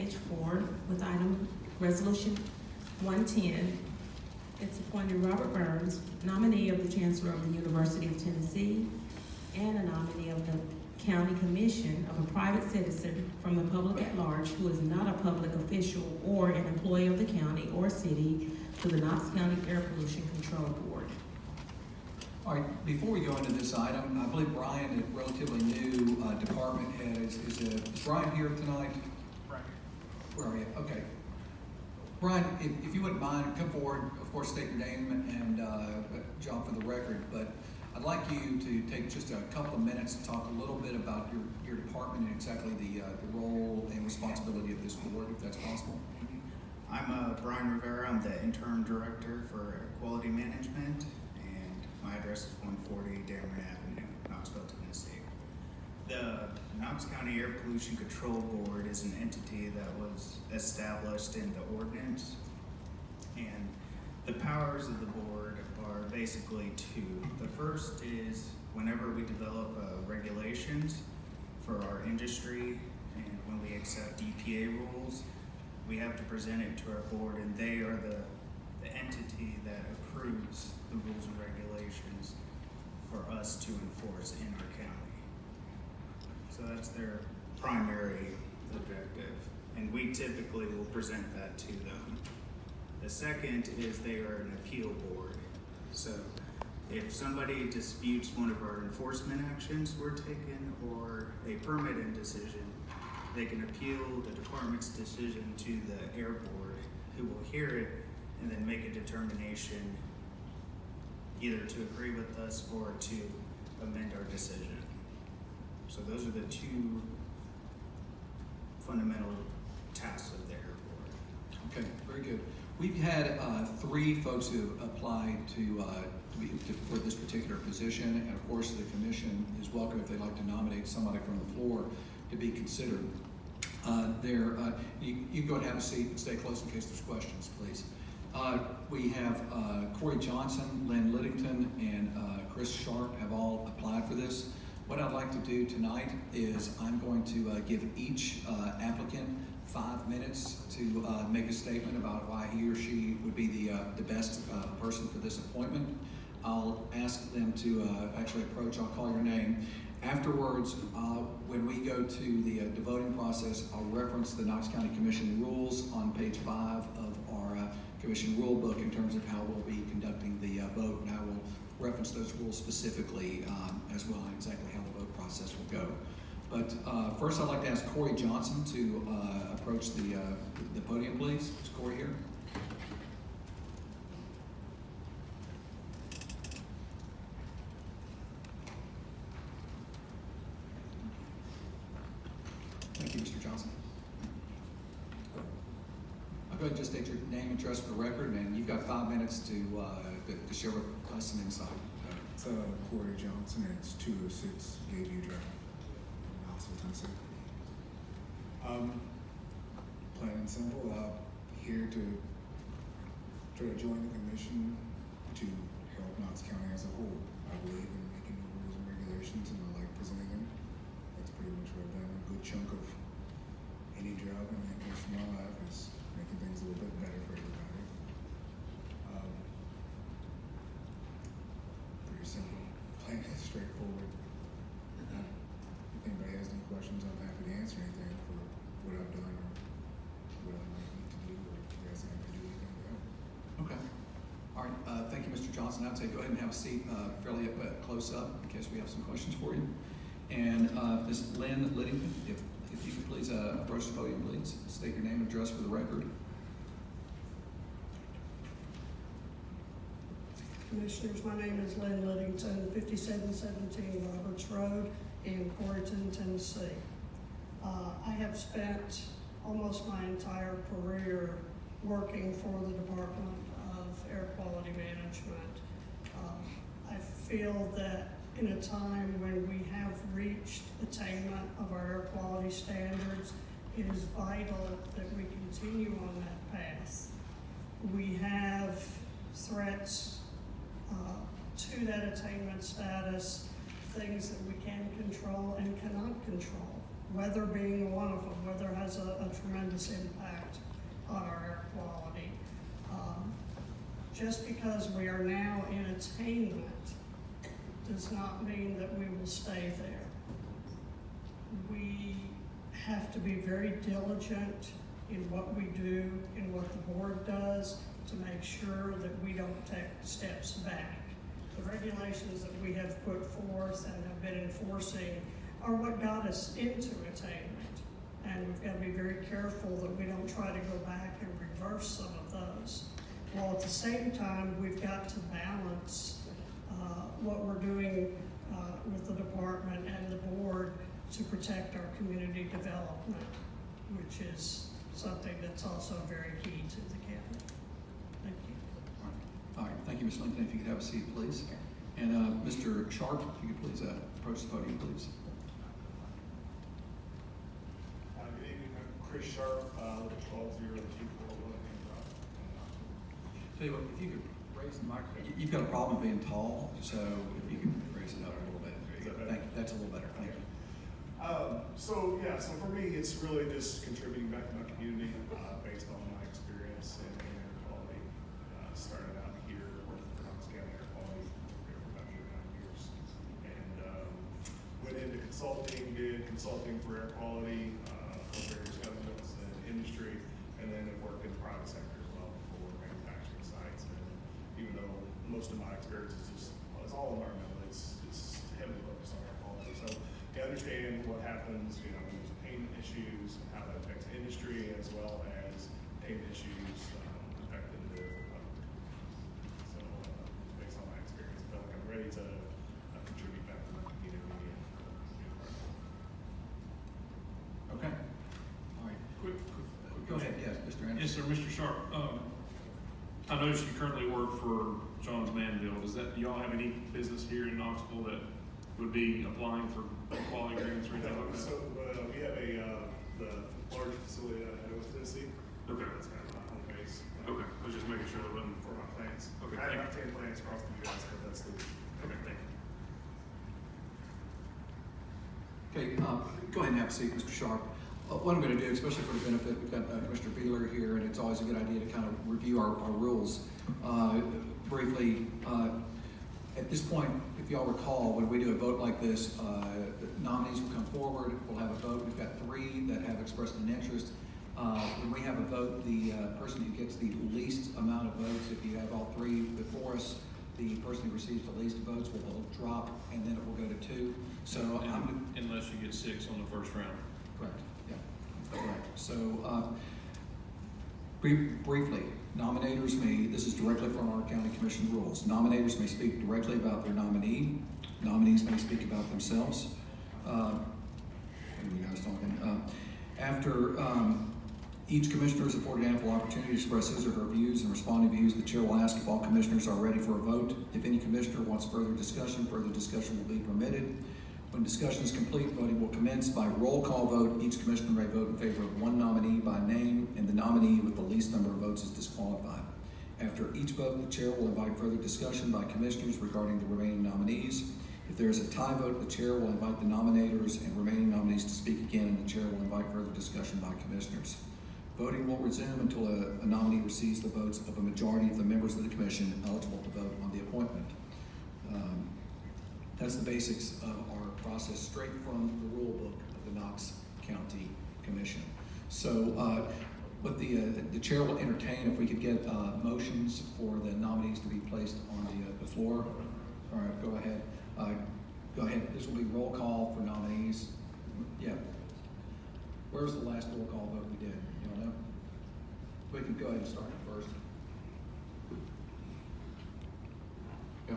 page 4 with item resolution 110. It's appointing Robert Burns, nominee of the Chancellor of the University of Tennessee, and a nominee of the County Commission of a private citizen from the public at large who is not a public official or an employee of the county or city to the Knox County Air Pollution Control Board. All right, before we go into this item, I believe Brian, a relatively new department head, is Brian here tonight? Right. Where are you? Okay. Brian, if you wouldn't mind, come forward, of course, state your name and job for the record, but I'd like you to take just a couple of minutes to talk a little bit about your department and exactly the role and responsibility of this board, if that's possible. I'm Brian Rivera. I'm the interim director for quality management, and my address is 140 Dameron Avenue, Knoxville, Tennessee. The Knox County Air Pollution Control Board is an entity that was established in the ordinance, and the powers of the board are basically two. The first is whenever we develop regulations for our industry and when we accept EPA rules, we have to present it to our board, and they are the entity that approves the rules and regulations for us to enforce in our county. So that's their primary objective, and we typically will present that to them. The second is they are an appeal board. So if somebody disputes one of our enforcement actions we're taking or a permitting decision, they can appeal the department's decision to the air board, who will hear it and then make a determination either to agree with us or to amend our decision. So those are the two fundamental tasks of the air board. Okay, very good. We've had 3 folks who have applied for this particular position, and of course the commission is welcome if they'd like to nominate somebody from the floor to be considered. You can go and have a seat and stay close in case there's questions, please. We have Corey Johnson, Lynn Liddington, and Chris Sharp have all applied for this. What I'd like to do tonight is I'm going to give each applicant 5 minutes to make a statement about why he or she would be the best person for this appointment. I'll ask them to actually approach, I'll call your name. Afterwards, when we go to the voting process, I'll reference the Knox County Commission rules on page 5 of our commission rule book in terms of how we'll be conducting the vote, and I will reference those rules specifically as well, and exactly how the vote process will go. But first I'd like to ask Corey Johnson to approach the podium, please. Is Corey here? Thank you, Mr. Johnson. I'll go ahead and just state your name and address for the record, and you've got 5 minutes to share with us some insight. It's Corey Johnson, and it's 206 Gayview Drive, Knoxville, Tennessee. Plain and simple, here to try to join the commission to help Knox County as a whole. I believe in making new rules and regulations, and I like presenting them. That's pretty much what I've done. A good chunk of any job in the course of my life is making things a little bit better for everybody. Pretty simple, plain and straightforward. If anybody has any questions, I'm happy to answer anything for what I've done or what I might need to do, or if you guys have to do anything to help. Okay. All right. Thank you, Mr. Johnson. I'd say go ahead and have a seat fairly close up in case we have some questions for you. And Ms. Lynn Liddington, if you could please approach the podium, please. State your name and address for the record. Commissioners, my name is Lynn Liddington, 5717 Roberts Road in Corrigan, Tennessee. I have spent almost my entire career working for the Department of Air Quality Management. I feel that in a time when we have reached attainment of our air quality standards, it is vital that we continue on that path. We have threats to that attainment status, things that we can control and cannot control, weather being one of them. weather has a tremendous impact on our air quality. Just because we are now in attainment does not mean that we will stay there. We have to be very diligent in what we do, in what the board does, to make sure that we don't take steps back. The regulations that we have put forth and have been enforcing are what got us into attainment. And we've got to be very careful that we don't try to go back and reverse some of those. While at the same time, we've got to balance what we're doing with the department and the board to protect our community development, which is something that's also very key to the county. Thank you. All right, thank you, Ms. Lincoln. If you could have a seat, please. And Mr. Sharp, if you could please approach the podium, please. Good evening, I'm Chris Sharp, with 120241 Drive. Tell you what, if you could raise the microphone. You've got a problem being tall, so if you could raise it up a little bit. There you go. Thank you. That's a little better. Thank you. So for me, it's really just contributing back to my community, based on my experience in air quality. Started out here working for Knox County Air Quality for about 8 or 9 years. And, went into consulting, did consulting for air quality, for various governments and industry, and then have worked in the private sector as well for manufacturing sites. And even though most of my experience is all environmental, it's heavily focused on air quality. So to understand what happens, when there's attainment issues, and how that affects industry, as well as attainment issues affecting the public. So based on my experience, I feel like I'm ready to contribute back to my community. Okay. All right. Quick Go ahead. Yes, Mr. Anderson. Yes, sir, Mr. Sharp. I noticed you currently work for John's Manville. Do y'all have any business here in Knoxville that would be applying for quality agreements or anything like that? So we have the large facility that I had with Tennessee. Okay. That's kind of my home base. Okay, I was just making sure that wasn't. For my plants. Okay, I have thank about 10 plants across the U.S., but that's the. Okay, thank you. Okay, go ahead and have a seat, Mr. Sharp. What I'm going to do, especially for the benefit, we've got Commissioner Beeler here, and it's always a good idea to kind of review our rules briefly. At this point, if y'all recall, when we do a vote like this, the nominees will come forward, we'll have a vote. We've got 3 that have expressed an interest. When we have a vote, the person who gets the least amount of votes, if you have all 3 before us, the person who receives the least votes will drop, and then it will go to 2. So Unless you get 6 on the first round. correct, yeah, correct. So briefly, nominators may, this is directly from our county commission rules, nominators may speak directly about their nominee, nominees may speak about themselves. What are you guys talking? After each commissioner is afforded ample opportunity to express his or her views and respond to views, the chair will ask if all commissioners are ready for a vote. If any commissioner wants further discussion will be permitted. When discussion is complete, voting will commence by roll call vote. Each commissioner may vote in favor of one nominee by name, and the nominee with the least number of votes is disqualified. After each vote, the chair will invite further discussion by commissioners regarding the remaining nominees. If there is a tie vote, the chair will invite the nominators and remaining nominees to speak again, and the chair will invite further discussion by commissioners. Voting will resume until a nominee receives the votes of a majority of the members of the commission eligible to vote on the appointment. That's the basics of our process, straight from the rule book of the Knox County Commission. So what the chair will entertain, if we could get motions for the nominees to be placed on the floor. All right, go ahead. Go ahead. This will be roll call for nominees. Yeah. Where's the last roll call vote we did? You don't know? We can go ahead and start first. Yeah.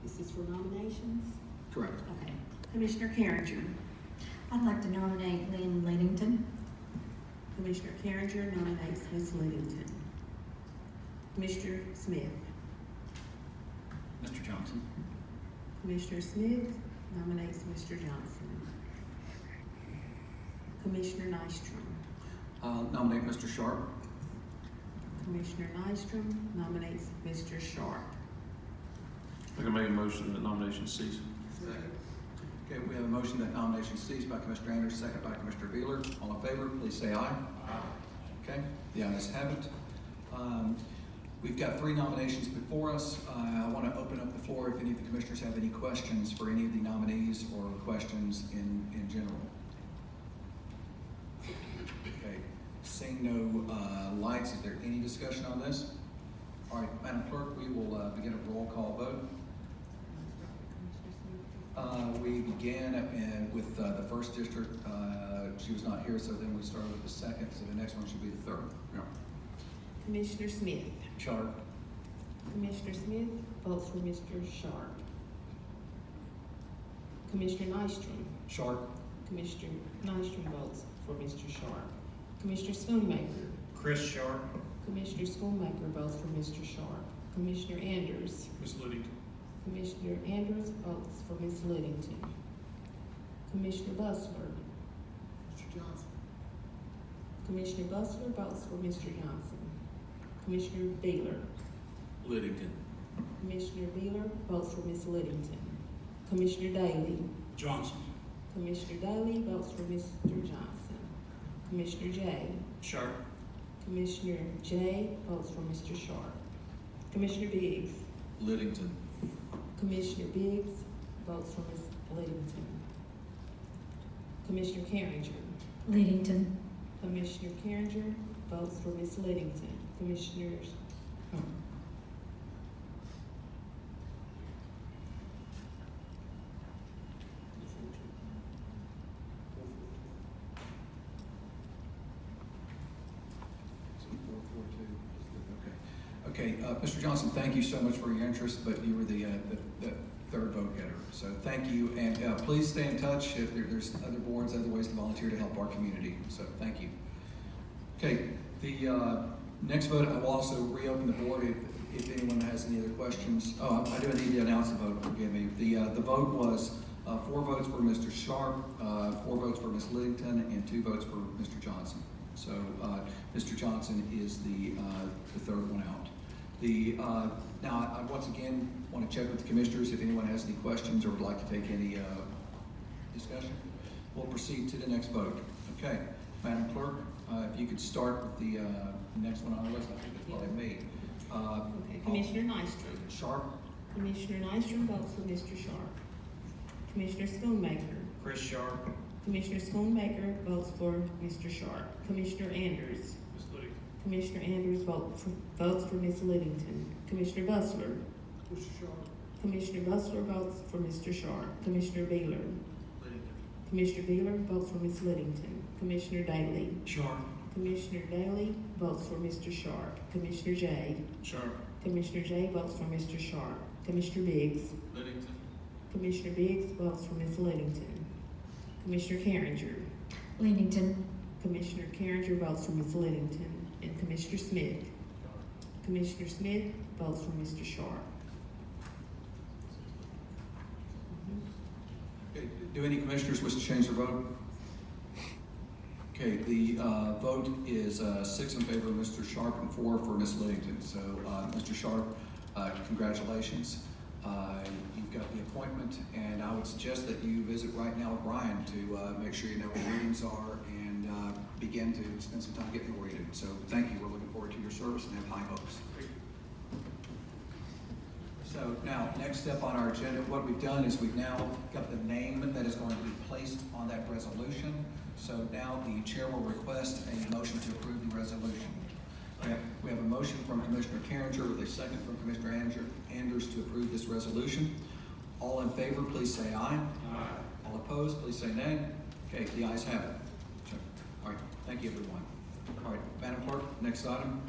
This is for nominations? Correct. Okay. Commissioner Carringer. I'd like to nominate Lynn Liddington. Commissioner Carringer nominates Ms. Liddington. Commissioner Smith. Mr. Johnson. Commissioner Smith nominates Mr. Johnson. Commissioner Nystrom. Nominate Mr. Sharp. Commissioner Nystrom nominates Mr. Sharp. I can make a motion that nomination cease. Okay, we have a motion that nomination cease by Commissioner Anders, second by Commissioner Beeler. All in favor, please say aye. Okay, the ayes have it. We've got 3 nominations before us. I want to open up the floor if any of the commissioners have any questions for any of the nominees or questions in general. Okay, seeing no lights, is there any discussion on this? All right, Madam Clerk, we will begin a roll call vote. We began with the first district. She was not here, so then we started with the second, so the next one should be the third. Yeah. Commissioner Smith. Sharp. Commissioner Smith votes for Mr. Sharp. Commissioner Nystrom. Sharp. Commissioner Nystrom votes for Mr. Sharp. Commissioner Schoonmaker. Chris Sharp. Commissioner Schoonmaker votes for Mr. Sharp. Commissioner Anders. Ms. Liddington. Commissioner Anders votes for Ms. Liddington. Commissioner Bustler. Mr. Johnson. Commissioner Bustler votes for Mr. Johnson. Commissioner Beeler. Liddington. Commissioner Beeler votes for Ms. Liddington. Commissioner Daly. Johnson. Commissioner Daly votes for Mr. Johnson. Commissioner J. Sharp. Commissioner J votes for Mr. Sharp. Commissioner Biggs. Liddington. Commissioner Biggs votes for Ms. Liddington. Commissioner Carringer. Liddington. Commissioner Carringer votes for Ms. Liddington. Commissioners, Okay, Mr. Johnson, thank you so much for your interest, but you were the third vote getter. So thank you, and please stay in touch if there's other boards, other ways to volunteer to help our community. So thank you. Okay, the next vote, I will also reopen the board if anyone has any other questions. Oh, I do need to announce the vote, forgive me. The vote was 4 votes for Mr. Sharp, 4 votes for Ms. Liddington, and 2 votes for Mr. Johnson. So Mr. Johnson is the third one out. Now, I once again want to check with the commissioners if anyone has any questions or would like to take any discussion. We'll proceed to the next vote. Okay, Madam Clerk, if you could start with the next one on our list. I think it's probably me. okay, Commissioner Nystrom. Sharp. Commissioner Nystrom votes for Mr. Sharp. Commissioner Schoonmaker. Chris Sharp. Commissioner Schoonmaker votes for Mr. Sharp. Commissioner Anders. Ms. Liddington. Commissioner Anders votes for Ms. Liddington. Commissioner Bustler. Mr. Sharp. Commissioner Bustler votes for Mr. Sharp. Commissioner Beeler. Liddington. Commissioner Beeler votes for Ms. Liddington. Commissioner Daly. Sharp. Commissioner Daly votes for Mr. Sharp. Commissioner J. Sharp. Commissioner J votes for Mr. Sharp. Commissioner Biggs. Liddington. Commissioner Biggs votes for Ms. Liddington. Commissioner Carringer. Liddington. Commissioner Carringer votes for Ms. Liddington. And Commissioner Smith. Commissioner Smith votes for Mr. Sharp. Okay, do any commissioners wish to change their vote? Okay, the vote is 6 in favor of Mr. Sharp and 4 for Ms. Liddington. So, Mr. Sharp, congratulations. You've got the appointment, and I would suggest that you visit right now with Brian to make sure you know what readings are and begin to spend some time getting oriented. So, thank you. We're looking forward to your service and have high hopes. So now, next step on our agenda, what we've done is we've now got the name that is going to be placed on that resolution. So now the chair will request a motion to approve the resolution. We have a motion from Commissioner Carringer with a second from Commissioner Anders to approve this resolution. All in favor, please say aye. Aye. All opposed, please say nay. Okay, the ayes have it. All right, thank you, everyone. All right, Madam Clerk, next item.